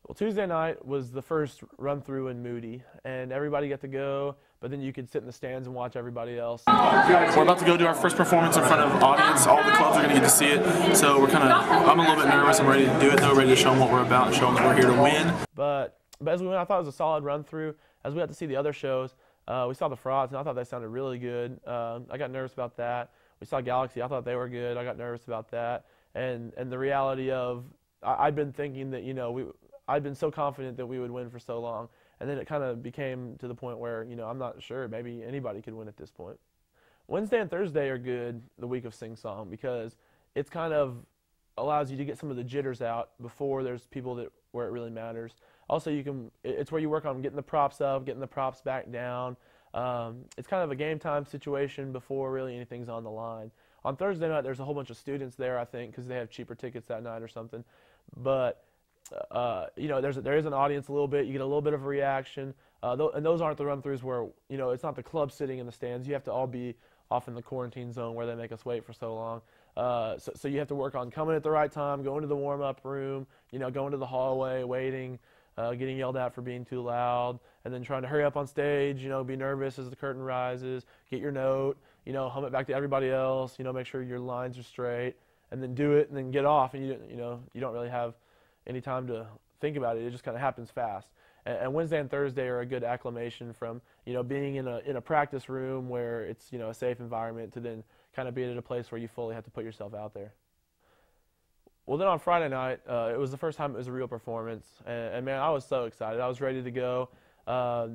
Well, Tuesday night was the first run through in Moody, and everybody got to go, but then you could sit in the stands and watch everybody else. We're about to go do our first performance in front of audience. All the clubs are going to get to see it, so I'm a little bit nervous. I'm ready to do it though, ready to show them what we're about and show them that we're here to win. But as we went, I thought it was a solid run through. As we got to see the other shows, we saw the Frauds, and I thought they sounded really good. I got nervous about that. We saw Galaxy. I thought they were good. I got nervous about that. And the reality of, I'd been thinking that, I'd been so confident that we would win for so long, and then it kind of became to the point where, I'm not sure, maybe anybody could win at this point. Wednesday and Thursday are good the week of Sing Song because it's kind of allows you to get some of the jitters out before there's people where it really matters. Also, it's where you work on getting the props up, getting the props back down. It's kind of a game time situation before really anything's on the line. On Thursday night, there's a whole bunch of students there, I think, because they have cheaper tickets that night or something. But there is an audience a little bit. You get a little bit of a reaction, and those aren't the run-throughs where it's not the club sitting in the stands. You have to all be off in the quarantine zone where they make us wait for so long. So you have to work on coming at the right time, going to the warm-up room, going to the hallway, waiting, getting yelled at for being too loud, and then trying to hurry up on stage. Be nervous as the curtain rises, get your note, hum it back to everybody else. Make sure your lines are straight, and then do it, and then get off. And you don't really have any time to think about it. It just kind of happens fast. And Wednesday and Thursday are a good acclimation from being in a practice room where it's a safe environment to then kind of being at a place where you fully have to put yourself out there. Well, then on Friday night, it was the first time it was a real performance, and man, I was so excited. I was ready to go. I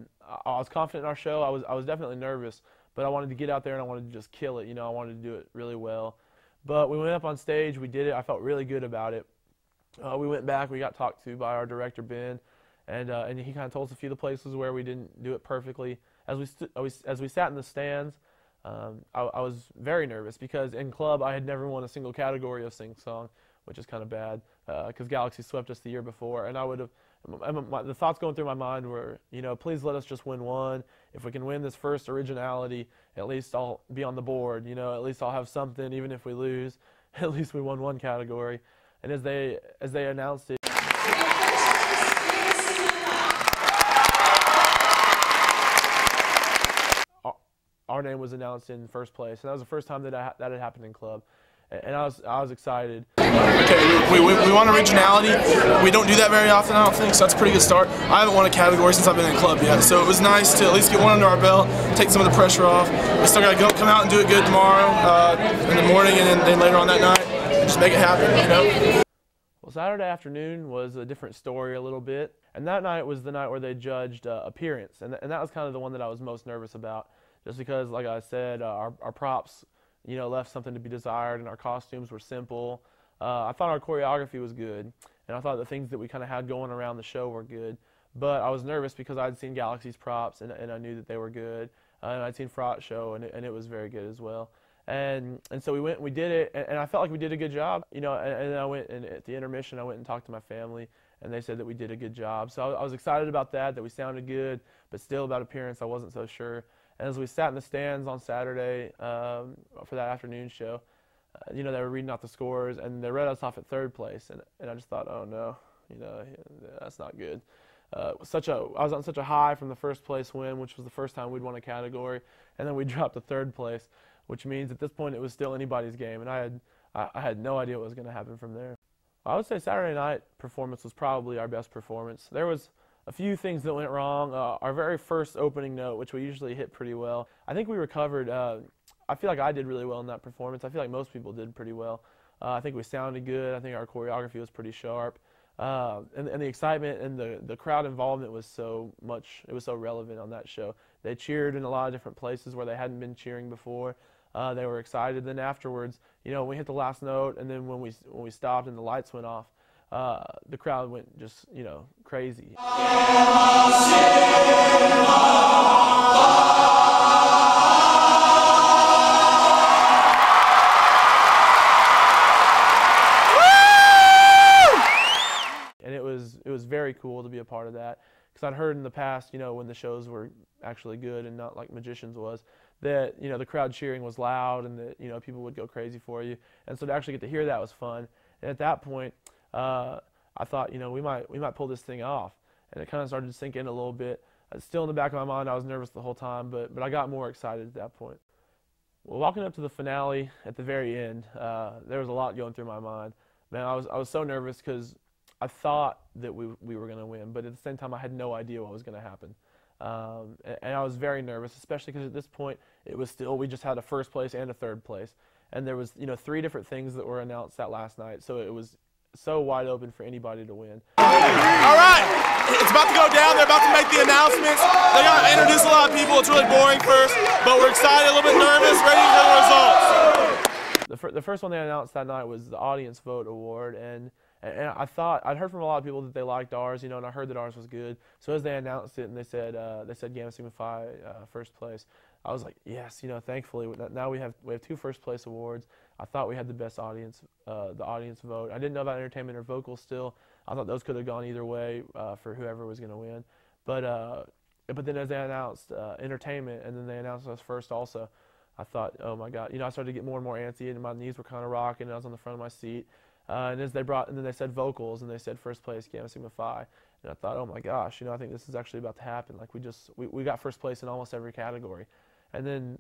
was confident in our show. I was definitely nervous, but I wanted to get out there and I wanted to just kill it. I wanted to do it really well. But we went up on stage. We did it. I felt really good about it. We went back. We got talked to by our director Ben, and he kind of told us a few of the places where we didn't do it perfectly. As we sat in the stands, I was very nervous because in club I had never won a single category of sing song, which is kind of bad because Galaxy swept us the year before, and I would have. The thoughts going through my mind were, please let us just win one. If we can win this first originality, at least I'll be on the board. At least I'll have something, even if we lose. At least we won one category. And as they announced it, our name was announced in first place, and that was the first time that had happened in club, and I was excited. Okay, we want originality. We don't do that very often, I don't think, so that's a pretty good start. I haven't won a category since I've been in club yet, so it was nice to at least get one under our belt, take some of the pressure off. We still got to come out and do it good tomorrow in the morning, and then later on that night. Just make it happen, Well, Saturday afternoon was a different story a little bit, and that night was the night where they judged appearance, and that was kind of the one that I was most nervous about, just because, like I said, our props, left something to be desired, and our costumes were simple. I thought our choreography was good, and I thought the things that we kind of had going around the show were good, but I was nervous because I'd seen Galaxy's props, and I knew that they were good, and I'd seen Fraught show, and it was very good as well. And so we went and we did it, and I felt like we did a good job, and then I went, and at the intermission I went and talked to my family, and they said that we did a good job. So I was excited about that we sounded good, but still about appearance I wasn't so sure. And as we sat in the stands on Saturday for that afternoon show, they were reading out the scores, and they read us off at third place, and I just thought, oh no, that's not good. I was on such a high from the first place win, which was the first time we'd won a category, and then we dropped to third place, which means at this point it was still anybody's game, and I had no idea what was going to happen from there. I would say Saturday night performance was probably our best performance. There was a few things that went wrong. Our very first opening note, which we usually hit pretty well, I think we recovered. I feel like I did really well in that performance. I feel like most people did pretty well. I think we sounded good. I think our choreography was pretty sharp. And the excitement and the crowd involvement was so much, it was so relevant on that show. They cheered in a lot of different places where they hadn't been cheering before. They were excited. Then afterwards, we hit the last note, and then when we stopped and the lights went off, the crowd went just, crazy. And it was very cool to be a part of that, because I'd heard in the past, when the shows were actually good and not like Magicians was, that the crowd cheering was loud and that people would go crazy for you, and so to actually get to hear that was fun. And at that point, I I thought, we might pull this thing off, and it kind of started to sink in a little bit. Still in the back of my mind, I was nervous the whole time, but I got more excited at that point. Well, walking up to the finale at the very end, there was a lot going through my mind. Man, I was so nervous because I thought that we were going to win, but at the same time, I had no idea what was going to happen. And I was very nervous, especially because at this point, we just had a first place and a third place. And there was, 3 different things that were announced that last night, so it was so wide open for anybody to win. All right, it's about to go down. They're about to make the announcements. They got to introduce a lot of people. It's really boring first, but we're excited, a little bit nervous, ready to hear the results. The first one they announced that night was the Audience Vote Award, and I'd heard from a lot of people that they liked ours, and I heard that ours was good. So as they announced it and they said Gamma Sigma Phi first place, I was like, yes, thankfully now we have 2 first place awards. I thought we had the best audience, the audience vote. I didn't know about entertainment or vocals still. I thought those could have gone either way for whoever was going to win. But then as they announced entertainment and then they announced us first also, I thought, oh my God, I started to get more and more antsy and my knees were kind of rocking and I was on the front of my seat. And then they said vocals and they said first place Gamma Sigma Phi. And I thought, oh my gosh, I think this is actually about to happen. Like we got first place in almost every category. And then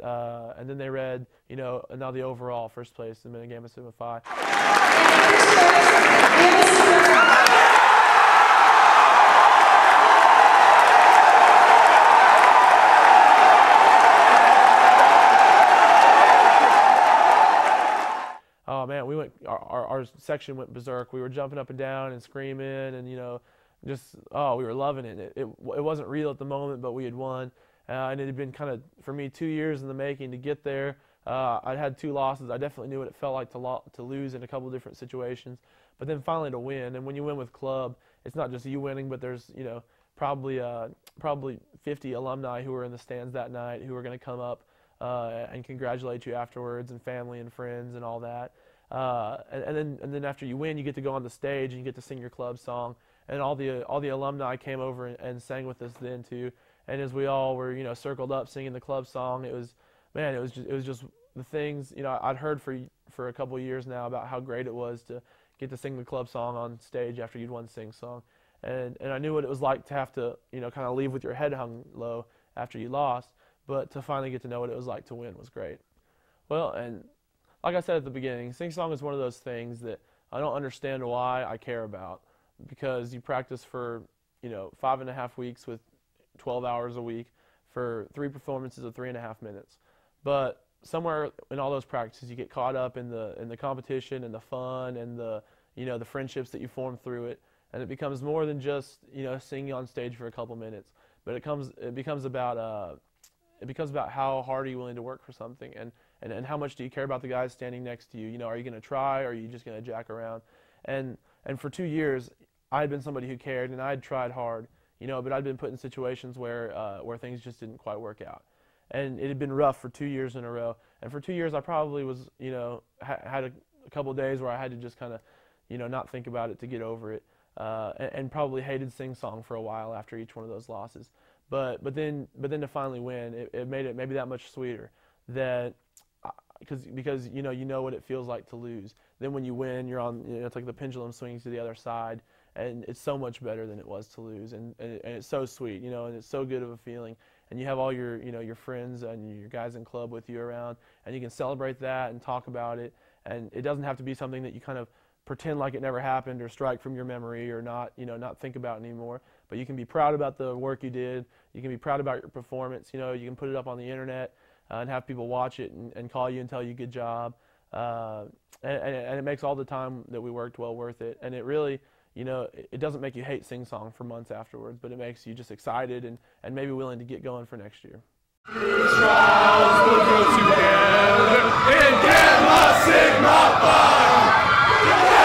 they read, now the overall first place in Gamma Sigma Phi. Oh man, our section went berserk. We were jumping up and down and screaming, and we were loving it. It wasn't real at the moment, but we had won. And it had been kind of, for me, 2 years in the making to get there. I'd had 2 losses. I definitely knew what it felt like to lose in a couple of different situations. But then finally to win. And when you win with club, it's not just you winning, but there's, probably 50 alumni who were in the stands that night who were going to come up and congratulate you afterwards, and family and friends and all that. And then after you win, you get to go on the stage and you get to sing your club song. And all the alumni came over and sang with us then too. And as we all were, circled up singing the club song, it was just the things, I'd heard for a couple of years now about how great it was to get to sing the club song on stage after you'd won Sing Song. And I knew what it was like to have to, kind of leave with your head hung low after you lost, but to finally get to know what it was like to win was great. Well, and like I said at the beginning, Sing Song is one of those things that I don't understand why I care about, because you practice for, 5.5 weeks with 12 hours a week for 3 performances of 3.5 minutes. But somewhere in all those practices, you get caught up in the competition and the fun and the friendships that you form through it, and it becomes more than just singing on stage for a couple minutes. But it becomes about how hard are you willing to work for something, and how much do you care about the guys standing next to you? Are you going to try, or are you just going to jack around? And for 2 years, I had been somebody who cared, and I had tried hard. But I'd been put in situations where things just didn't quite work out. And it had been rough for 2 years in a row. And for 2 years, I probably was, had a couple of days where I had to just kind of, not think about it to get over it. And probably hated Sing Song for a while after each one of those losses. But then to finally win, it made it maybe that much sweeter. Because you know what it feels like to lose. Then when you win, you're on, it's like the pendulum swings to the other side. And it's so much better than it was to lose, and it's so sweet, and it's so good of a feeling. And you have all your, your friends and your guys in club with you around, and you can celebrate that and talk about it. And it doesn't have to be something that you kind of pretend like it never happened or strike from your memory or not think about anymore. But you can be proud about the work you did. You can be proud about your performance. You can put it up on the internet and have people watch it and call you and tell you good job. And it makes all the time that we worked well worth it. And it really, it doesn't make you hate Sing Song for months afterwards, but it makes you just excited and maybe willing to get going for next year. Trials will go together in Gamma Sigma Phi.